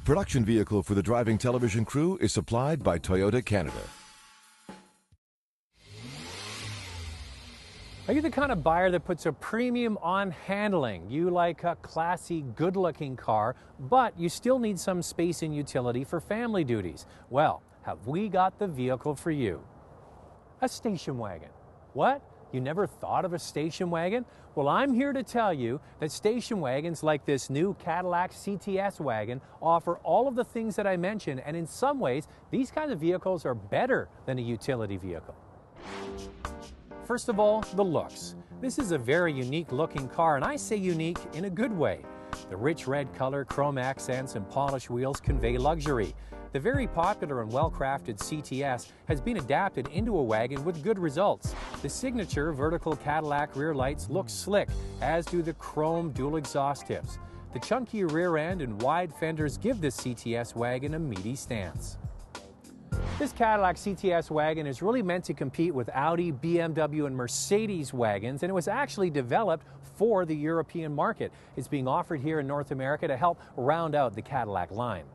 Production vehicle for the driving television crew is supplied by Toyota Canada. Are you the kind of buyer that puts a premium on handling? You like a classy, good-looking car, but you still need some space and utility for family duties. Well, have we got the vehicle for you? A station wagon. What? You never thought of a station wagon? Well, I'm here to tell you that station wagons like this new Cadillac CTS wagon offer all of the things that I mentioned, and in some ways, these kinds of vehicles are better than a utility vehicle. First of all, the looks. This is a very unique looking car, and I say unique in a good way. The rich red color, chrome accents, and polished wheels convey luxury. The very popular and well-crafted CTS has been adapted into a wagon with good results. The signature vertical Cadillac rear lights look slick, as do the chrome dual exhaust tips. The chunky rear end and wide fenders give this CTS wagon a meaty stance. This Cadillac CTS wagon is really meant to compete with Audi, BMW, and Mercedes wagons, and it was actually developed for the European market. It's being offered here in North America to help round out the Cadillac line.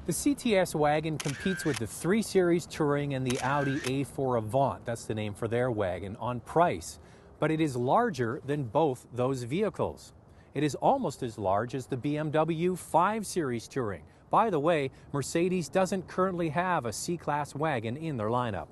The CTS wagon competes with the 3 Series Touring and the Audi A4 Avant, that's the name for their wagon, on price, but it is larger than both those vehicles. It is almost as large as the BMW 5 Series Touring. By the way, Mercedes doesn't currently have a C-Class wagon in their lineup.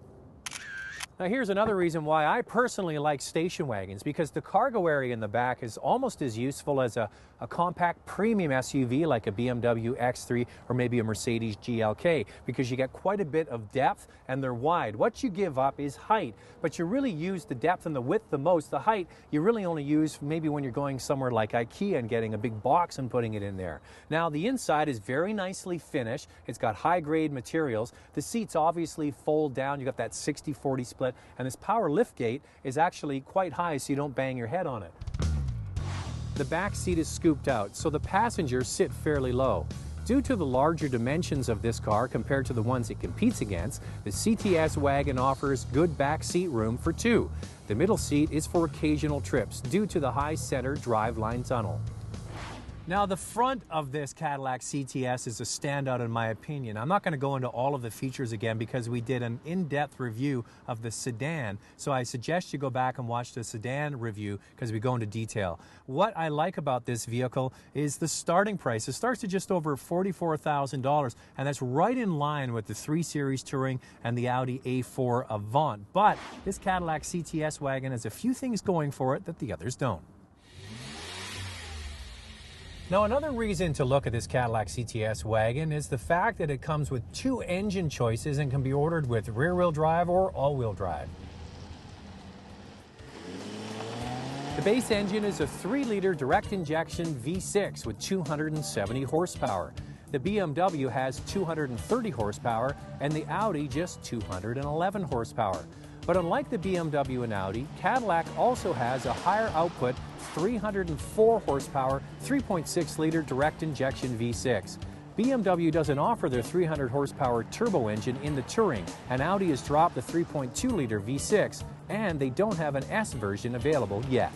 Now here's another reason why I personally like station wagons, because the cargo area in the back is almost as useful as a compact premium SUV like a BMW X3 or maybe a Mercedes GLK, because you get quite a bit of depth and they're wide. What you give up is height, but you really use the depth and the width the most. The height you really only use maybe when you're going somewhere like IKEA and getting a big box and putting it in there. Now the inside is very nicely finished. It's got high-grade materials. The seats obviously fold down. You got that 60-40 split, and this power liftgate is actually quite high so you don't bang your head on it. The back seat is scooped out, so the passengers sit fairly low. Due to the larger dimensions of this car compared to the ones it competes against, the CTS wagon offers good back seat room for 2. The middle seat is for occasional trips due to the high center driveline tunnel. Now, the front of this Cadillac CTS is a standout in my opinion. I'm not going to go into all of the features again because we did an in-depth review of the sedan, so I suggest you go back and watch the sedan review because we go into detail. What I like about this vehicle is the starting price. It starts at just over $44,000, and that's right in line with the 3 Series Touring and the Audi A4 Avant. But this Cadillac CTS wagon has a few things going for it that the others don't. Now, another reason to look at this Cadillac CTS wagon is the fact that it comes with 2 engine choices and can be ordered with rear-wheel drive or all-wheel drive. The base engine is a 3-liter direct-injection V6 with 270 horsepower. The BMW has 230 horsepower and the Audi just 211 horsepower. But unlike the BMW and Audi, Cadillac also has a higher output 304 horsepower, 3.6-liter direct injection V6. BMW doesn't offer their 300 horsepower turbo engine in the Touring, and Audi has dropped the 3.2-liter V6, and they don't have an S version available yet.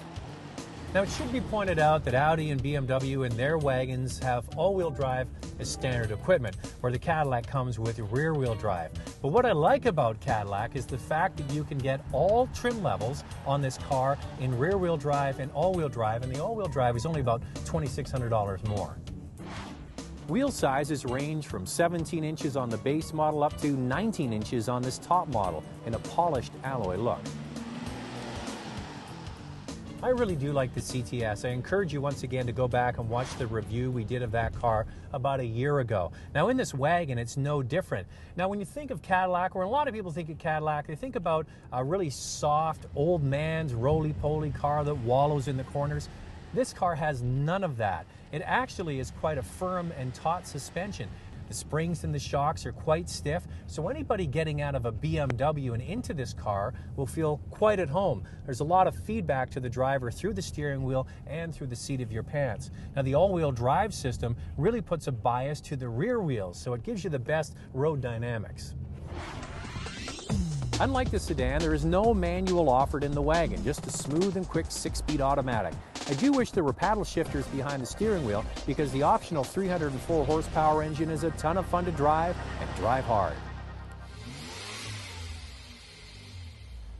Now, it should be pointed out that Audi and BMW in their wagons have all-wheel drive as standard equipment, where the Cadillac comes with rear-wheel drive. But what I like about Cadillac is the fact that you can get all trim levels on this car in rear-wheel drive and all-wheel drive, and the all-wheel drive is only about $2,600 more. Wheel sizes range from 17 inches on the base model up to 19 inches on this top model in a polished alloy look. I really do like the CTS. I encourage you once again to go back and watch the review we did of that car about a year ago. Now in this wagon, it's no different. Now when you think of Cadillac, or a lot of people think of Cadillac, they think about a really soft, old man's roly-poly car that wallows in the corners. This car has none of that. It actually is quite a firm and taut suspension. The springs and the shocks are quite stiff, so anybody getting out of a BMW and into this car will feel quite at home. There's a lot of feedback to the driver through the steering wheel and through the seat of your pants. Now, the all-wheel drive system really puts a bias to the rear wheels, so it gives you the best road dynamics. Unlike the sedan, there is no manual offered in the Wagon, just a smooth and quick 6-speed automatic. I do wish there were paddle shifters behind the steering wheel because the optional 304 horsepower engine is a ton of fun to drive and drive hard.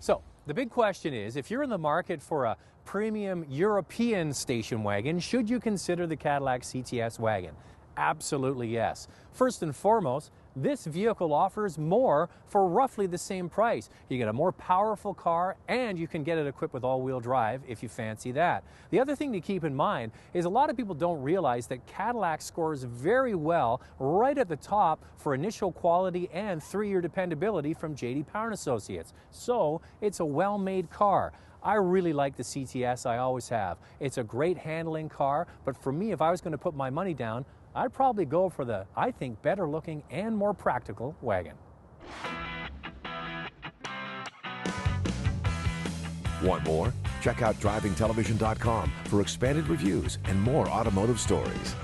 So, the big question is, if you're in the market for a premium European station wagon, should you consider the Cadillac CTS wagon? Absolutely yes. First and foremost, this vehicle offers more for roughly the same price. You get a more powerful car and you can get it equipped with all-wheel drive if you fancy that. The other thing to keep in mind is a lot of people don't realize that Cadillac scores very well right at the top for initial quality and 3-year dependability from J.D. Power & Associates. So it's a well-made car. I really like the CTS, I always have. It's a great handling car, but for me, if I was going to put my money down, I'd probably go for the, I think, better looking and more practical Wagon. Want more? Check out drivingtelevision.com for expanded reviews and more automotive stories.